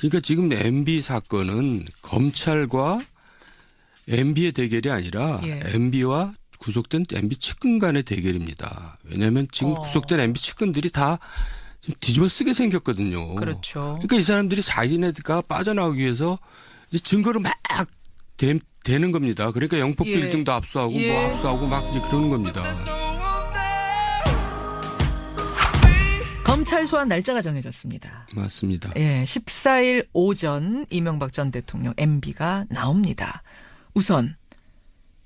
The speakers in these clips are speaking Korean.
그러니까 지금 MB 사건은 검찰과 MB의 대결이 아니라 MB와 구속된 MB 측근 간의 대결입니다. 왜냐하면 지금 구속된 MB 측근들이 다 좀 뒤집어 쓰게 생겼거든요. 그렇죠. 그러니까 이 사람들이 자기네가 빠져나오기 위해서 이제 증거를 막 대는 겁니다. 그러니까 영법 빌딩도 압수하고 뭐 압수하고 막 이제 그러는 겁니다. 검찰 소환 날짜가 정해졌습니다. 맞습니다. 예, 14일 오전 이명박 전 대통령 MB가 나옵니다. 우선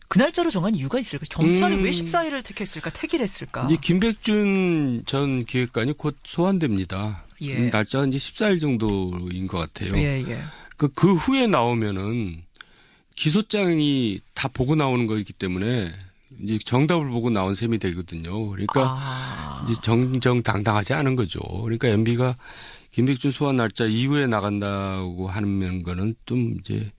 그 날짜로 정한 이유가 있을까? 경찰이 왜 14일을 택했을까? 택일했을까? 이제 김백준 전 기획관이 곧 소환됩니다. 날짜가 이제 14일 정도인 것 같아요. 그 후에 나오면은 기소장이 다 보고 나오는 거이기 때문에 이제 정답을 보고 나온 셈이 되거든요. 그러니까 이제 정정당당하지 않은 거죠. 그러니까 MB가 김백준 소환 날짜 이후에 나간다고 하는 거는 좀 이제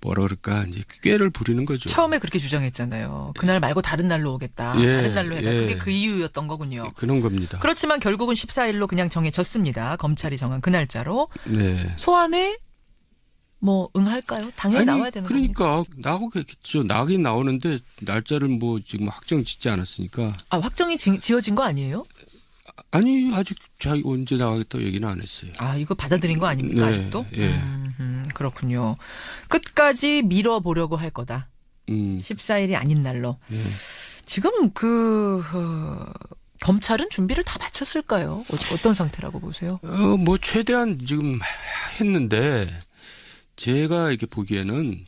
뭐라 그럴까 이제 꾀를 부리는 거죠. 처음에 그렇게 주장했잖아요. 그날 말고 다른 날로 오겠다. 다른 날로 해라. 그게 그 이유였던 거군요. 그런 겁니다. 그렇지만 결국은 14일로 그냥 정해졌습니다. 검찰이 정한 그 날짜로. 네. 소환에 뭐 응할까요? 당연히 나와야 되는 그러니까 나오겠죠. 나긴 나오는데 날짜를 뭐 지금 확정 짓지 않았으니까. 확정이 지어진 거 아니에요? 아니 아직 언제 나가겠다고 얘기는 안 했어요. 이거 받아들인 거 아닙니까? 아직도? 그렇군요. 끝까지 밀어보려고 할 거다. 14일이 아닌 날로. 지금 검찰은 준비를 다 마쳤을까요? 어떤 상태라고 보세요? 뭐 최대한 지금 했는데 제가 이렇게 보기에는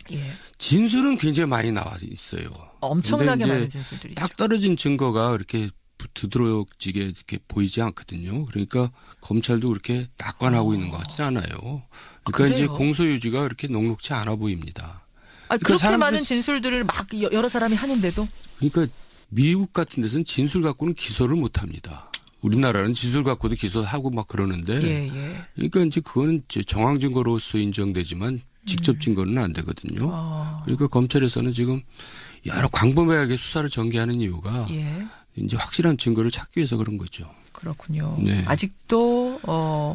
진술은 굉장히 많이 나와 있어요. 엄청나게 많은 진술들이 딱 떨어진 증거가 그렇게 두드러지게 이렇게 보이지 않거든요. 그러니까 검찰도 그렇게 낙관하고 있는 것 같지는 않아요. 그러니까 이제 공소유지가 그렇게 녹록치 않아 보입니다. 그렇게 그러니까 많은 진술들을 막 여러 사람이 하는데도. 그러니까 미국 같은 데서는 진술 갖고는 기소를 못 합니다. 우리나라는 진술 갖고도 기소하고 막 그러는데. 그러니까 이제 그거는 정황 증거로서 인정되지만 직접 증거는 안 되거든요. 그러니까 검찰에서는 지금 여러 광범위하게 수사를 전개하는 이유가 이제 확실한 증거를 찾기 위해서 그런 거죠. 그렇군요. 아직도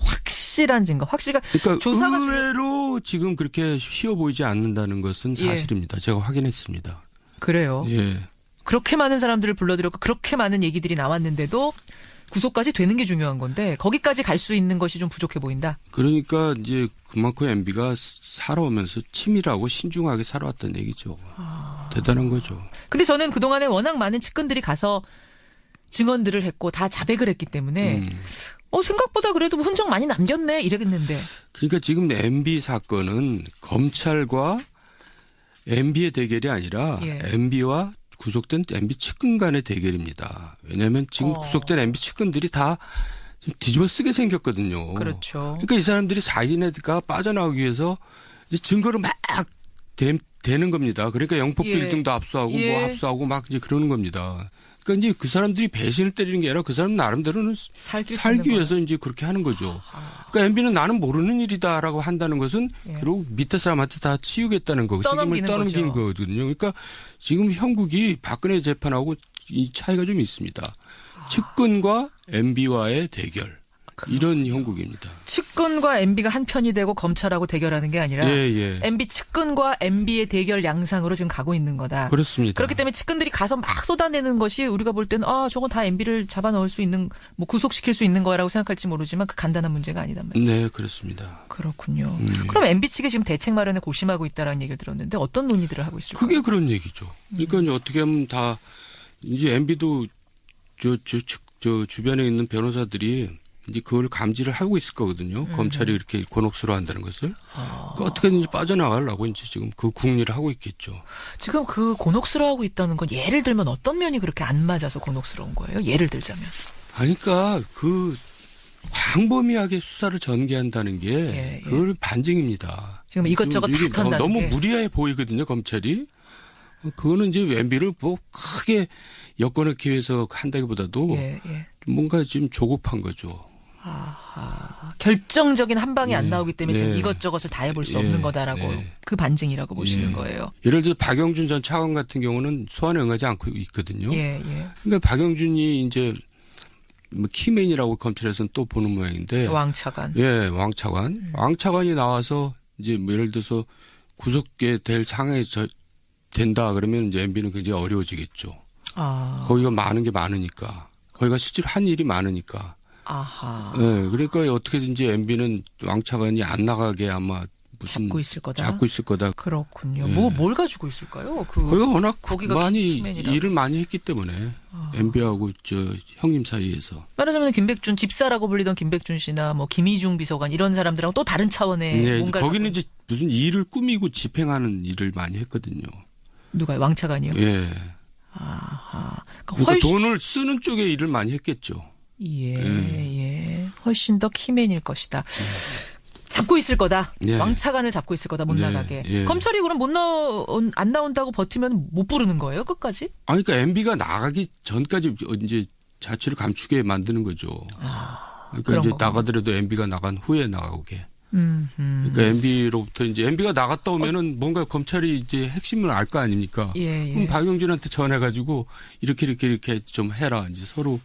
확실한 증거, 그러니까 의외로 지금 그렇게 쉬워 보이지 않는다는 것은 사실입니다. 제가 확인했습니다. 그래요. 그렇게 많은 사람들을 불러들였고 그렇게 많은 얘기들이 나왔는데도 구속까지 되는 게 중요한 건데 거기까지 갈 수 있는 것이 좀 부족해 보인다. 그러니까 이제 그만큼 MB가 살아오면서 치밀하고 신중하게 살아왔다는 얘기죠. 대단한 거죠. 근데 저는 그동안에 워낙 많은 측근들이 가서 증언들을 했고 다 자백을 했기 때문에 생각보다 그래도 흔적 많이 남겼네 이랬는데. 그러니까 지금 MB 사건은 검찰과 MB의 대결이 아니라 MB와 구속된 MB 측근 간의 대결입니다. 왜냐하면 지금 구속된 MB 측근들이 다 좀 뒤집어 쓰게 생겼거든요. 그렇죠. 그러니까 이 사람들이 자기네가 빠져나오기 위해서 이제 증거를 막 대는 겁니다. 그러니까 영법 빌딩도 압수하고 뭐 압수하고 막 이제 그러는 겁니다. 그러니까 이제 그 사람들이 배신을 때리는 게 아니라 그 사람 나름대로는 살기 위해서 이제 그렇게 하는 거죠. 그러니까 MB는 나는 모르는 일이다라고 한다는 것은 결국 밑에 사람한테 다 치우겠다는 거고 책임을 떠넘기는 거거든요. 그러니까 지금 형국이 박근혜 재판하고 이 차이가 좀 있습니다. 측근과 MB와의 대결. 이런 형국입니다. 측근과 MB가 한 편이 되고 검찰하고 대결하는 게 아니라 MB 측근과 MB의 대결 양상으로 지금 가고 있는 거다. 그렇습니다. 그렇기 때문에 측근들이 가서 막 쏟아내는 것이 우리가 볼 때는 저건 다 MB를 잡아넣을 수 있는 뭐 구속시킬 수 있는 거라고 생각할지 모르지만 그 간단한 문제가 아니단 말이죠. 네, 그렇습니다. 그렇군요. 그럼 MB 측이 지금 대책 마련에 고심하고 있다라는 얘기를 들었는데 어떤 논의들을 하고 있을까요? 그게 그런 얘기죠. 그러니까 이제 어떻게 하면 다 이제 MB도 저 주변에 있는 변호사들이 이제 그걸 감지를 하고 있을 거거든요. 검찰이 이렇게 곤혹스러워한다는 것을. 그러니까 어떻게든지 빠져나가려고 이제 지금 그 궁리를 하고 있겠죠. 지금 그 곤혹스러워하고 있다는 건 예를 들면 어떤 면이 그렇게 안 맞아서 곤혹스러운 거예요? 예를 들자면. 그러니까 그 광범위하게 수사를 전개한다는 게 그걸 반증입니다. 지금 이것저것 다 턴다는 너무 게. 무리해 보이거든요. 검찰이. 그거는 이제 MB를 뭐 크게 엮어넣기 위해서 한다기보다도 뭔가 지금 조급한 거죠. 결정적인 한 방이 안 나오기 때문에 지금 이것저것을 다 해볼 수 없는 거다라고 그 반증이라고 보시는 거예요. 예를 들어 박영준 전 차관 같은 경우는 소환에 응하지 않고 있거든요. 그러니까 박영준이 이제 뭐 키맨이라고 검찰에서는 또 보는 모양인데. 왕차관. 예, 왕차관. 왕차관이 나와서 이제 뭐 예를 들어서 구속이 될 상황에 된다 그러면 이제 MB는 굉장히 어려워지겠죠. 거기가 많은 게 많으니까. 거기가 실제로 한 일이 많으니까. 아하. 예, 그러니까 어떻게든지 MB는 왕차관이 안 나가게 아마 무슨 잡고 있을 거다. 잡고 있을 거다. 그렇군요. 예. 뭘 가지고 있을까요? 거기가 워낙 거기가 많이 키맨이라고. 일을 많이 했기 때문에 MB하고 저 형님 사이에서. 말하자면 김백준 집사라고 불리던 김백준 씨나 뭐 김희중 비서관 이런 사람들하고 또 다른 차원의 네, 뭔가 거기는 이제 무슨 일을 꾸미고 집행하는 일을 많이 했거든요. 누가요? 왕차관이요? 예. 아하. 그러니까 돈을 쓰는 쪽에 일을 많이 했겠죠. 예. 훨씬 더 키맨일 것이다. 잡고 있을 거다. 예. 왕차관을 잡고 있을 거다. 못 예. 나가게. 예. 검찰이 그럼 안 나온다고 버티면 못 부르는 거예요? 끝까지? 아니, 그러니까 MB가 나가기 전까지 이제 자취를 감추게 만드는 거죠. 그러니까 이제 거구나. 나가더라도 MB가 나간 후에 나가게. 그러니까 MB로부터 이제 MB가 나갔다 오면은 뭔가 검찰이 이제 핵심을 알 거 아닙니까? 예. 그럼 박용진한테 전해가지고 이렇게 좀 해라. 이제 서로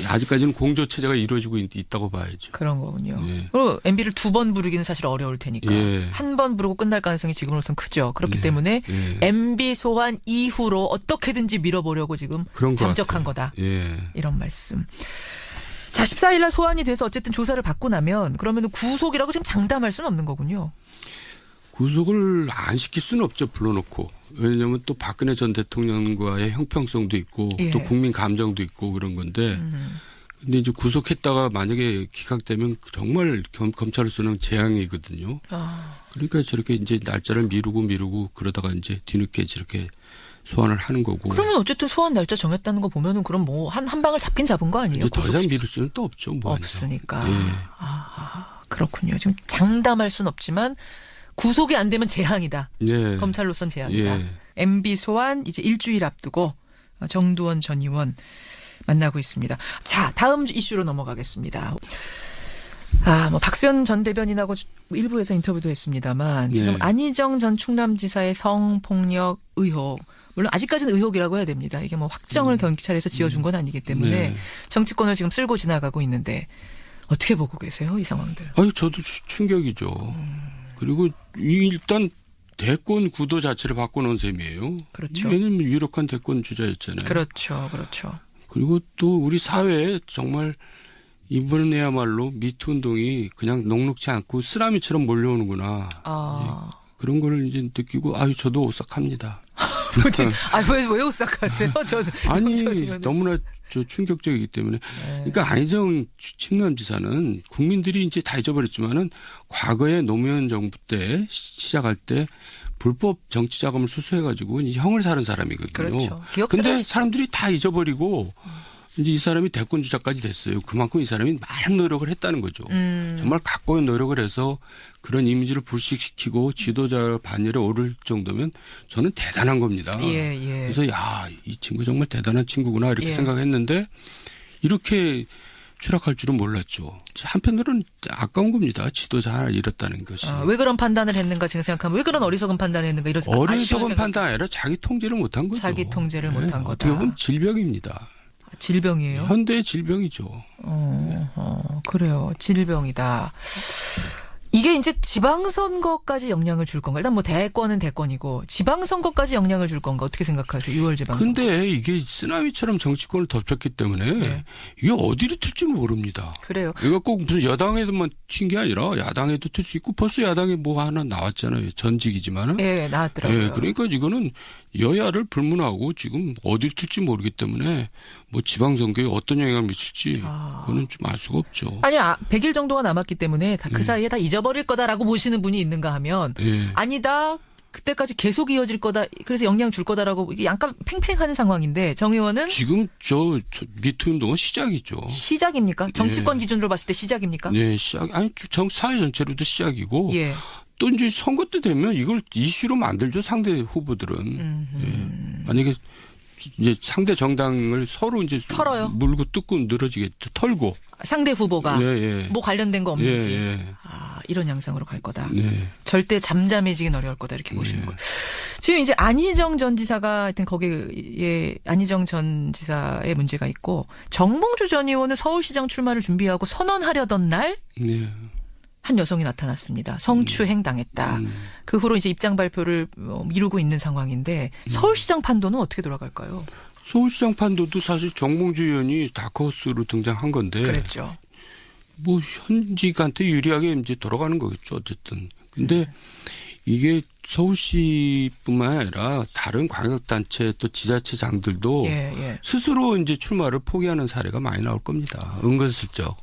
아직까지는 공조 체제가 이루어지고 있다고 봐야죠. 그런 거군요. 예. 그리고 MB를 2번 부르기는 사실 어려울 테니까. 예. 한 번 부르고 끝날 가능성이 지금으로선 크죠. 그렇기 예. 때문에 예. MB 소환 이후로 어떻게든지 밀어보려고 지금 그런 것 잠적한 같아요. 거다. 예. 이런 말씀. 자, 14일 날 소환이 돼서 어쨌든 조사를 받고 나면 그러면 구속이라고 지금 장담할 수는 없는 거군요. 구속을 안 시킬 수는 없죠. 불러놓고. 왜냐하면 또 박근혜 전 대통령과의 형평성도 있고 예. 또 국민 감정도 있고 그런 건데 근데 이제 구속했다가 만약에 기각되면 정말 검찰로서는 재앙이거든요. 그러니까 저렇게 이제 날짜를 미루고 그러다가 이제 뒤늦게 저렇게 소환을 하는 거고. 그러면 어쨌든 소환 날짜 정했다는 거 보면은 그럼 뭐 한 방을 잡긴 잡은 거 아니에요? 이제 더 이상 미룰 수는 또 없죠. 뭐 없으니까. 예. 그렇군요. 지금 장담할 수는 없지만 구속이 안 되면 재앙이다. 예. 검찰로선 재앙이다. 예. MB 소환 이제 일주일 앞두고 정두원 전 의원 만나고 있습니다. 자, 다음 이슈로 넘어가겠습니다. 뭐 박수현 전 대변인하고 일부에서 인터뷰도 했습니다만 지금 네. 안희정 전 충남지사의 성폭력 의혹, 물론 아직까지는 의혹이라고 해야 됩니다. 이게 뭐 확정을 경찰에서 지어준 건 아니기 때문에 네. 정치권을 지금 쓸고 지나가고 있는데 어떻게 보고 계세요, 이 상황들? 아유, 저도 충격이죠. 그리고 일단 대권 구도 자체를 바꿔놓은 셈이에요. 그렇죠. 왜냐하면 유력한 대권 주자였잖아요. 그렇죠. 그리고 또 우리 사회에 정말 이번에야말로 미투 운동이 그냥 녹록지 않고 쓰나미처럼 몰려오는구나. 그런 걸 이제 느끼고 저도 오싹합니다. 왜 오싹하세요? 아니 너무나 충격적이기 때문에. 그러니까 안희정 충남지사는 국민들이 이제 다 잊어버렸지만은 과거에 노무현 정부 때 시작할 때 불법 정치 자금을 수수해가지고 형을 사는 사람이거든요. 그렇죠. 근데 사람들이 다 잊어버리고 이제 이 사람이 대권 주자까지 됐어요. 그만큼 이 사람이 많은 노력을 했다는 거죠. 정말 각고의 노력을 해서 그런 이미지를 불식시키고 지도자 반열에 오를 정도면 저는 대단한 겁니다. 예. 그래서 이 친구 정말 대단한 친구구나 이렇게 생각했는데 이렇게 추락할 줄은 몰랐죠. 한편으로는 아까운 겁니다. 지도자 하나 잃었다는 것이. 왜 그런 판단을 했는가 지금 생각하면 왜 그런 어리석은 판단을 했는가 이런 생각. 어리석은 판단 아니라 자기 통제를 못한 거죠. 자기 통제를 못한 거다. 어떻게 보면 질병입니다. 질병이에요? 현대의 질병이죠. 그래요. 질병이다. 이게 이제 지방선거까지 영향을 줄 건가? 일단 뭐 대권은 대권이고 지방선거까지 영향을 줄 건가? 어떻게 생각하세요? 6월 지방선거. 근데 이게 쓰나미처럼 정치권을 덮쳤기 때문에 이게 어디로 튈지 모릅니다. 그래요. 이거 꼭 무슨 여당에도만 튄 게 아니라 야당에도 튈 수 있고 벌써 야당에 뭐 하나 나왔잖아요. 전직이지만은. 예, 나왔더라고요. 그러니까 이거는 여야를 불문하고 지금 어디로 튈지 모르기 때문에 뭐 지방선거에 어떤 영향을 미칠지 그거는 좀 알 수가 없죠. 아니, 100일 정도가 남았기 때문에 그 사이에 다 잊어버릴 거다라고 보시는 분이 있는가 하면 아니다. 그때까지 계속 이어질 거다. 그래서 영향 줄 거다라고 이게 약간 팽팽한 상황인데 정 의원은 지금 저 미투 운동은 시작이죠. 시작입니까? 정치권 기준으로 봤을 때 시작입니까? 네, 시작. 아니 사회 전체로도 시작이고 또 이제 선거 때 되면 이걸 이슈로 만들죠. 상대 후보들은. 만약에 이제 상대 정당을 서로 이제 털어요. 물고 뜯고 늘어지겠죠. 털고. 상대 후보가 뭐 관련된 거 없는지. 이런 양상으로 갈 거다. 절대 잠잠해지긴 어려울 거다 이렇게 보시는 거예요. 지금 이제 안희정 전 지사가 하여튼 거기에 안희정 전 지사의 문제가 있고 정몽주 전 의원은 서울시장 출마를 준비하고 선언하려던 날 네. 한 여성이 나타났습니다. 성추행 당했다. 그 후로 이제 입장 발표를 미루고 있는 상황인데 서울시장 판도는 어떻게 돌아갈까요? 서울시장 판도도 사실 정몽주 의원이 다크호스로 등장한 건데. 그랬죠. 뭐 현직한테 유리하게 이제 돌아가는 거겠죠. 어쨌든. 근데 이게 서울시뿐만 아니라 다른 광역단체 또 지자체장들도 스스로 이제 출마를 포기하는 사례가 많이 나올 겁니다. 은근슬쩍.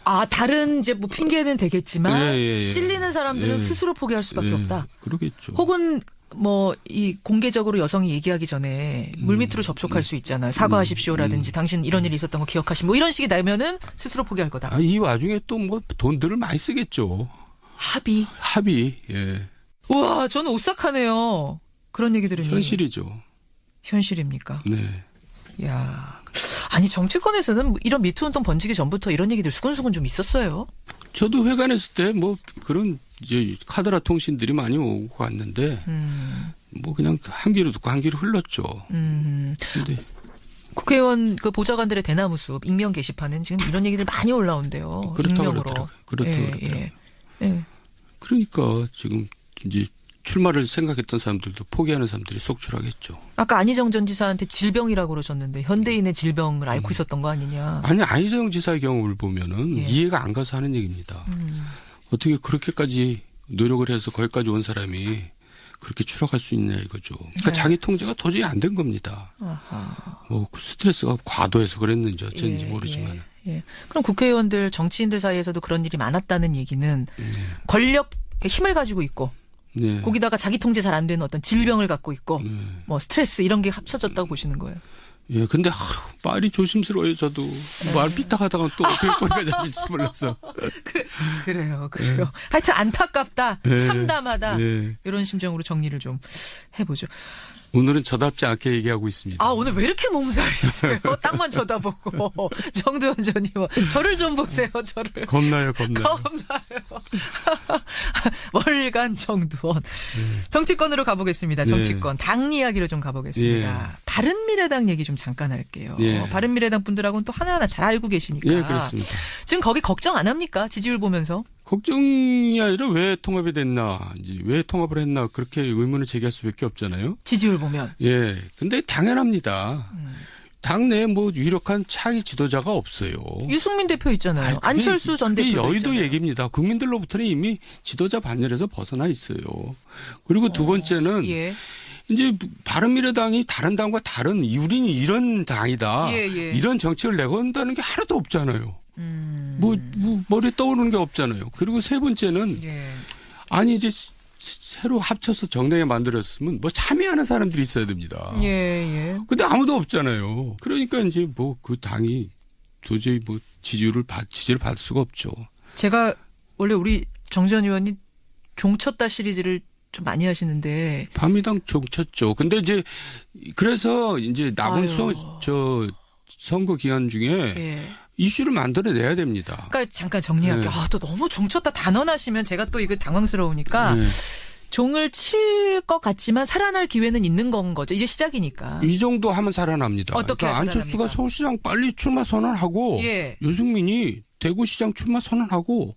아, 다른 이제 뭐 핑계는 되겠지만 예. 찔리는 사람들은 스스로 포기할 수밖에 없다. 그러겠죠. 혹은 뭐 이 공개적으로 여성이 얘기하기 전에 물밑으로 접촉할 수 있잖아요. 사과하십시오라든지 당신 이런 일이 있었던 거 기억하시 뭐 이런 식이 나면은 스스로 포기할 거다. 이 와중에 또 뭐 돈들을 많이 쓰겠죠. 합의. 예. 우와, 저는 오싹하네요. 그런 얘기 들으니. 현실이죠. 현실입니까? 네. 야, 아니 정치권에서는 이런 미투 운동 번지기 전부터 이런 얘기들 수근수근 좀 있었어요. 저도 회관했을 때 뭐 그런 이제 카더라 통신들이 많이 오고 갔는데 뭐 그냥 한 귀로 듣고 한 귀로 흘렀죠. 근데 국회의원 그 보좌관들의 대나무 숲 익명 게시판은 지금 이런 얘기들 많이 올라온대요. 익명으로. 그렇다고 그러더라고요. 그러니까 지금 이제 출마를 생각했던 사람들도 포기하는 사람들이 속출하겠죠. 아까 안희정 전 지사한테 질병이라고 그러셨는데 현대인의 질병을 앓고 있었던 거 아니냐. 아니 안희정 지사의 경우를 보면은 이해가 안 가서 하는 얘기입니다. 어떻게 그렇게까지 노력을 해서 거기까지 온 사람이 그렇게 추락할 수 있냐 이거죠. 그러니까 자기 통제가 도저히 안 된 겁니다. 뭐 스트레스가 과도해서 그랬는지 어쩐지 모르지만. 그럼 국회의원들 정치인들 사이에서도 그런 일이 많았다는 얘기는 권력 힘을 가지고 있고 거기다가 자기 통제 잘 안 되는 어떤 질병을 갖고 있고 뭐 스트레스 이런 게 합쳐졌다고 보시는 거예요. 예, 근데 말이 조심스러워요. 저도 말 삐딱하다가 또 어떻게 꼬리가 잡힐지 몰라서. 그래요. 하여튼 안타깝다, 참담하다 이런 심정으로 정리를 좀 해보죠. 오늘은 저답지 않게 얘기하고 있습니다. 아, 오늘 왜 이렇게 몸살이세요? 땅만 쳐다보고. 정두원 전 의원. 저를 좀 보세요, 저를. 겁나요. 월간 정두원. 정치권으로 가보겠습니다. 정치권. 당 이야기로 좀 가보겠습니다. 바른미래당 얘기 좀 잠깐 할게요. 바른미래당 분들하고는 또 하나하나 잘 알고 계시니까. 예, 그렇습니다. 지금 거기 걱정 안 합니까? 지지율 보면서? 걱정이 아니라 왜 통합이 됐나, 왜 통합을 했나 그렇게 의문을 제기할 수밖에 없잖아요. 지지율 보면. 예, 근데 당연합니다. 당내에 뭐 유력한 차기 지도자가 없어요. 유승민 대표 있잖아요. 안철수 전 대표 여의도 있잖아요. 얘기입니다. 국민들로부터는 이미 지도자 반열에서 벗어나 있어요. 그리고 두 번째는 이제 바른미래당이 다른 당과 다른 우리는 이런 당이다. 이런 정책을 내건다는 게 하나도 없잖아요. 뭐 머리에 떠오르는 게 없잖아요. 그리고 세 번째는 아니 이제 새로 합쳐서 정당에 만들었으면 뭐 참여하는 사람들이 있어야 됩니다. 근데 아무도 없잖아요. 그러니까 이제 뭐 그 당이 도저히 뭐 지지를 받을 수가 없죠. 제가 원래 우리 정 전 의원이 종쳤다 시리즈를 좀 많이 하시는데 밤이당 종쳤죠. 근데 이제 그래서 이제 남은 선거 기간 중에 이슈를 만들어내야 됩니다. 그러니까 잠깐 정리할게요. 또 너무 종쳤다 단언하시면 제가 또 이거 당황스러우니까 종을 칠 것 같지만 살아날 기회는 있는 건 거죠. 이제 시작이니까. 이 정도 하면 살아납니다. 어떻게 그러니까 안철수가 서울시장 빨리 출마 선언하고 유승민이 대구시장 출마 선언하고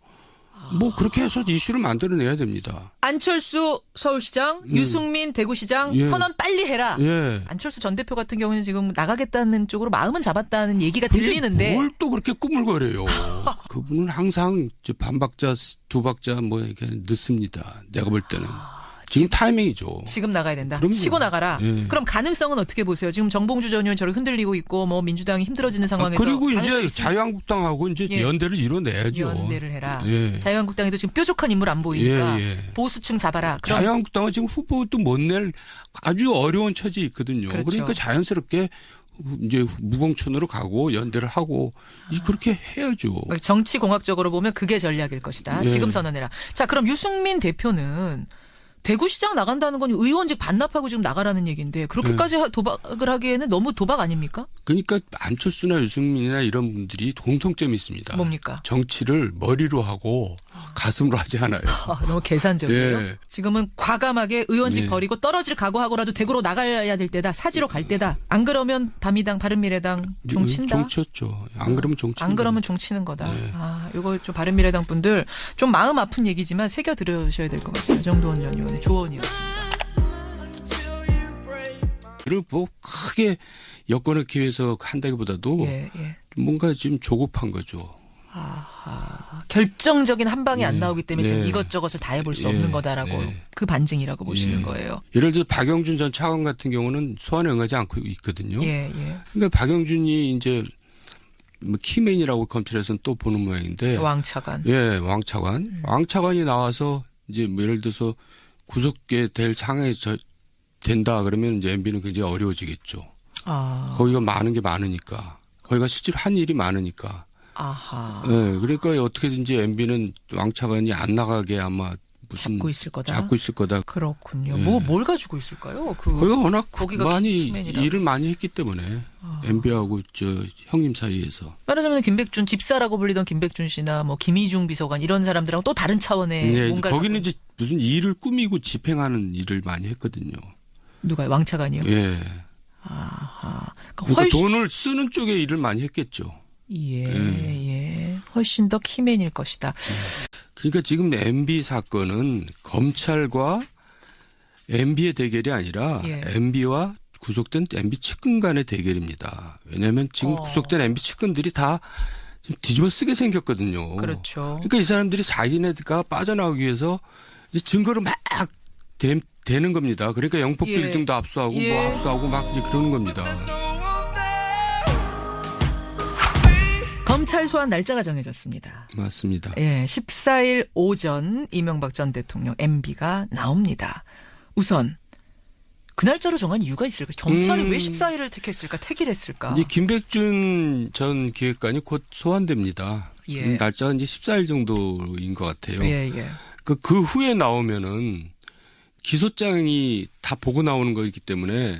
뭐 그렇게 해서 이슈를 만들어내야 됩니다. 안철수 서울시장, 유승민 대구시장 선언 빨리 해라. 안철수 전 대표 같은 경우는 지금 나가겠다는 쪽으로 마음은 잡았다는 얘기가 들리는데 뭘 또 그렇게 꾸물거려요. 그분은 항상 반박자, 두 박자 뭐 이렇게 늦습니다. 내가 볼 때는. 지금 타이밍이죠. 지금 나가야 된다. 그럼요. 치고 나가라. 그럼 가능성은 어떻게 보세요? 지금 정봉주 전 의원 저렇게 흔들리고 있고 뭐 민주당이 힘들어지는 상황에서 그리고 이제 자유한국당하고 이제 연대를 이뤄내야죠. 연대를 해라. 자유한국당에도 지금 뾰족한 인물 안 보이니까 보수층 잡아라. 그럼 자유한국당은 지금 후보도 못 낼 아주 어려운 처지에 있거든요. 그러니까 자연스럽게 이제 무공천으로 가고 연대를 하고 그렇게 해야죠. 정치공학적으로 보면 그게 전략일 것이다. 지금 선언해라. 자, 그럼 유승민 대표는 대구시장 나간다는 건 의원직 반납하고 지금 나가라는 얘기인데 그렇게까지 도박을 하기에는 너무 도박 아닙니까? 그러니까 안철수나 유승민이나 이런 분들이 공통점이 있습니다. 뭡니까? 정치를 머리로 하고 가슴으로 하지 않아요. 너무 계산적이에요. 예. 지금은 과감하게 의원직 예. 버리고 떨어질 각오하고라도 대구로 나가야 될 때다. 사지로 갈 때다. 안 그러면 바미당 바른미래당 종친다. 종쳤죠. 안 그러면 종친. 안 그러면 종치는 거다. 예. 이거 좀 바른미래당 분들 좀 마음 아픈 얘기지만 새겨 들으셔야 될 것 같아요. 정두원 전 의원의 조언이었습니다. 그리고 뭐 크게 엮어넣기 위해서 한다기보다도 예. 뭔가 지금 조급한 거죠. 결정적인 한 방이 안 예. 나오기 때문에 지금 네. 이것저것을 다 해볼 수 예. 없는 거다라고 예. 그 반증이라고 보시는 예. 거예요. 예를 들어 박영준 전 차관 같은 경우는 소환에 응하지 않고 있거든요. 예. 그러니까 박영준이 이제 뭐 키맨이라고 검찰에서는 또 보는 모양인데. 왕차관. 예, 왕차관. 왕차관이 나와서 이제 뭐 예를 들어서 구속게 될 상황에 된다 그러면 이제 MB는 굉장히 어려워지겠죠. 거기가 많은 게 많으니까. 거기가 실제로 한 일이 많으니까. 아하. 예, 그러니까 어떻게든지 MB는 왕차관이 안 나가게 아마 무슨 잡고 있을 거다. 잡고 있을 거다. 그렇군요. 예. 뭘 가지고 있을까요? 거기가 워낙 거기가 많이 키맨이라고. 일을 많이 했기 때문에 MB하고 저 형님 사이에서. 말하자면 김백준 집사라고 불리던 김백준 씨나 뭐 김희중 비서관 이런 사람들하고 또 다른 차원의 네, 뭔가 거기는 이제 무슨 일을 꾸미고 집행하는 일을 많이 했거든요. 누가요? 왕차관이요? 예. 아하. 그러니까 훨씬 돈을 쓰는 쪽에 일을 많이 했겠죠. 예. 훨씬 더 키맨일 것이다. 그러니까 지금 MB 사건은 검찰과 MB의 대결이 아니라 예. MB와 구속된 MB 측근 간의 대결입니다. 왜냐하면 지금 구속된 MB 측근들이 다 좀 뒤집어 쓰게 생겼거든요. 그렇죠. 그러니까 이 사람들이 자기네가 빠져나오기 위해서 이제 증거를 막 대는 겁니다. 그러니까 영폭 예. 빌딩도 압수하고 예. 뭐 압수하고 막 이제 그러는 겁니다. 검찰 소환 날짜가 정해졌습니다. 맞습니다. 예, 14일 오전 이명박 전 대통령 MB가 나옵니다. 우선 그 날짜로 정한 이유가 있을까? 경찰이 왜 14일을 택했을까? 택일했을까? 이제 김백준 전 기획관이 곧 소환됩니다. 예. 날짜가 이제 14일 정도인 것 같아요. 예. 그 후에 나오면은 기소장이 다 보고 나오는 거이기 때문에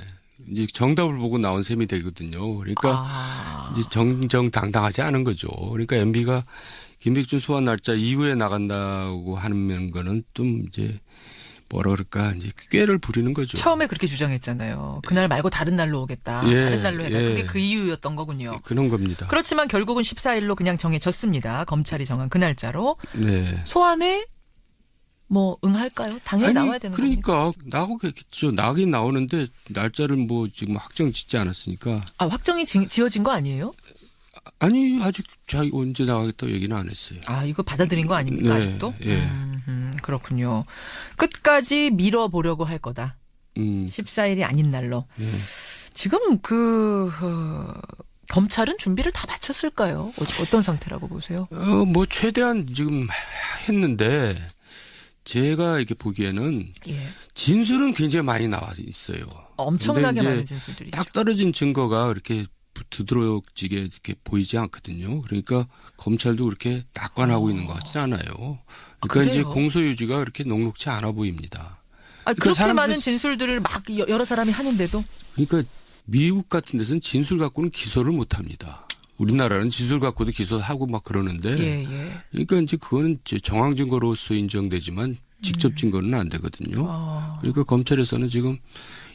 이제 정답을 보고 나온 셈이 되거든요. 그러니까 이제 정정당당하지 않은 거죠. 그러니까 MB가 김백준 소환 날짜 이후에 나간다고 하는 거는 좀 이제 뭐라 그럴까 이제 꾀를 부리는 거죠. 처음에 그렇게 주장했잖아요. 그날 말고 다른 날로 오겠다. 예, 다른 날로 해라. 예. 그게 그 이유였던 거군요. 그런 겁니다. 그렇지만 결국은 14일로 그냥 정해졌습니다. 검찰이 정한 그 날짜로. 네. 소환에 뭐 응할까요? 당연히 나와야 되는 겁니까? 그러니까 나오겠죠. 나긴 나오는데 날짜를 뭐 지금 확정 짓지 않았으니까. 확정이 지어진 거 아니에요? 아니 아직 자기 언제 나가겠다고 얘기는 안 했어요. 이거 받아들인 거 아닙니까? 네, 아직도? 예. 그렇군요. 끝까지 밀어보려고 할 거다. 14일이 아닌 날로. 예. 지금 검찰은 준비를 다 마쳤을까요? 어떤 상태라고 보세요? 뭐 최대한 지금 했는데 제가 이렇게 보기에는 예. 진술은 굉장히 많이 나와 있어요. 엄청나게 근데 이제 많은 진술들이죠. 딱 떨어진 증거가 그렇게 두드러지게 이렇게 보이지 않거든요. 그러니까 검찰도 그렇게 낙관하고 있는 것 같지는 않아요. 그러니까 이제 그래요? 공소유지가 그렇게 녹록치 않아 보입니다. 그렇게 사람들이- 많은 진술들을 막 여러 사람이 하는데도 그러니까 미국 같은 데서는 진술 갖고는 기소를 못 합니다. 우리나라는 진술 갖고도 기소하고 막 그러는데 예. 그러니까 이제 그거는 이제 정황 증거로서 인정되지만 직접 증거는 안 되거든요. 그러니까 검찰에서는 지금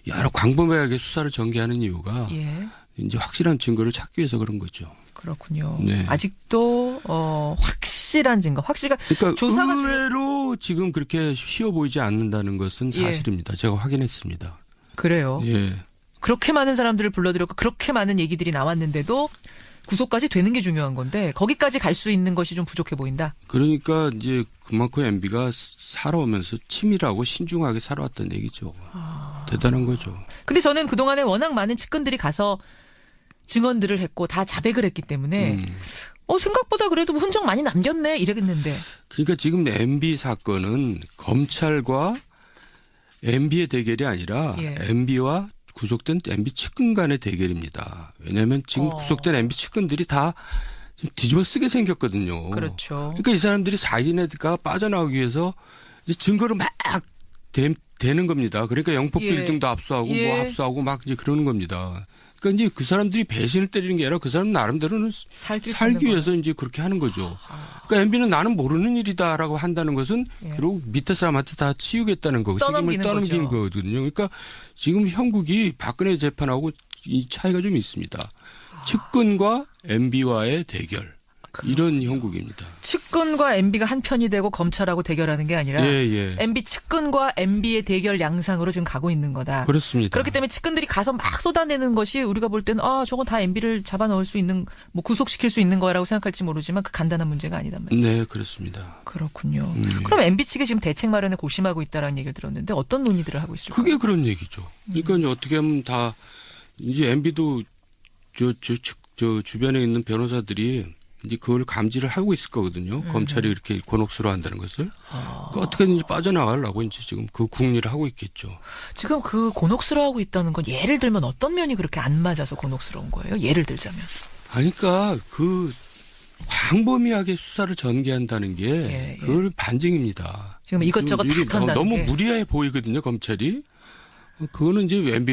여러 광범위하게 수사를 전개하는 이유가 예. 이제 확실한 증거를 찾기 위해서 그런 거죠. 그렇군요. 네. 아직도 확실한 증거, 그러니까 조사가 의외로 지금 그렇게 쉬워 보이지 않는다는 것은 예. 사실입니다. 제가 확인했습니다. 그래요. 예. 그렇게 많은 사람들을 불러들였고 그렇게 많은 얘기들이 나왔는데도 구속까지 되는 게 중요한 건데 거기까지 갈 수 있는 것이 좀 부족해 보인다. 그러니까 이제 그만큼 MB가 살아오면서 치밀하고 신중하게 살아왔다는 얘기죠. 대단한 거죠. 근데 저는 그동안에 워낙 많은 측근들이 가서 증언들을 했고 다 자백을 했기 때문에 생각보다 그래도 흔적 많이 남겼네 이러겠는데. 그러니까 지금 MB 사건은 검찰과 MB의 대결이 아니라 예. MB와 구속된 MB 측근 간의 대결입니다. 왜냐하면 지금 구속된 MB 측근들이 다 좀 뒤집어 쓰게 생겼거든요. 그렇죠. 그러니까 이 사람들이 자기네가 빠져나오기 위해서 이제 증거를 막 되는 겁니다. 그러니까 영포 예. 빌딩도 압수하고 예. 뭐 압수하고 막 이제 그러는 겁니다. 그러니까 이제 그 사람들이 배신을 때리는 게 아니라 그 사람 나름대로는 살기 살기 위해서 이제 그렇게 하는 거죠. 그러니까 MB는 나는 모르는 일이다라고 한다는 것은 예. 결국 밑에 사람한테 다 치우겠다는 거고 책임을 떠넘기는 떠넘기는 거죠. 거거든요. 그러니까 지금 형국이 박근혜 재판하고 이 차이가 좀 있습니다. 측근과 MB와의 대결. 이런 형국입니다. 측근과 MB가 한 편이 되고 검찰하고 대결하는 게 아니라 예. MB 측근과 MB의 대결 양상으로 지금 가고 있는 거다. 그렇습니다. 그렇기 때문에 측근들이 가서 막 쏟아내는 것이 우리가 볼 때는 저건 다 MB를 잡아넣을 수 있는 뭐 구속시킬 수 있는 거라고 생각할지 모르지만 그 간단한 문제가 아니단 말이죠. 네, 그렇습니다. 그렇군요. 그럼 MB 측이 지금 대책 마련에 고심하고 있다라는 얘기를 들었는데 어떤 논의들을 하고 있을까요? 그게 그런 얘기죠. 그러니까 이제 어떻게 하면 다 이제 MB도 저 주변에 있는 변호사들이 이제 그걸 감지를 하고 있을 거거든요. 검찰이 이렇게 곤혹스러워한다는 것을. 그러니까 어떻게든지 빠져나가려고 이제 지금 그 궁리를 하고 있겠죠. 지금 그 곤혹스러워하고 있다는 건 예를 들면 어떤 면이 그렇게 안 맞아서 곤혹스러운 거예요? 예를 들자면. 그러니까 그 광범위하게 수사를 전개한다는 게 예. 그걸 반증입니다. 지금 이것저것 다 일이 턴다는 너무 게. 무리해 보이거든요, 검찰이. 그거는 이제 MB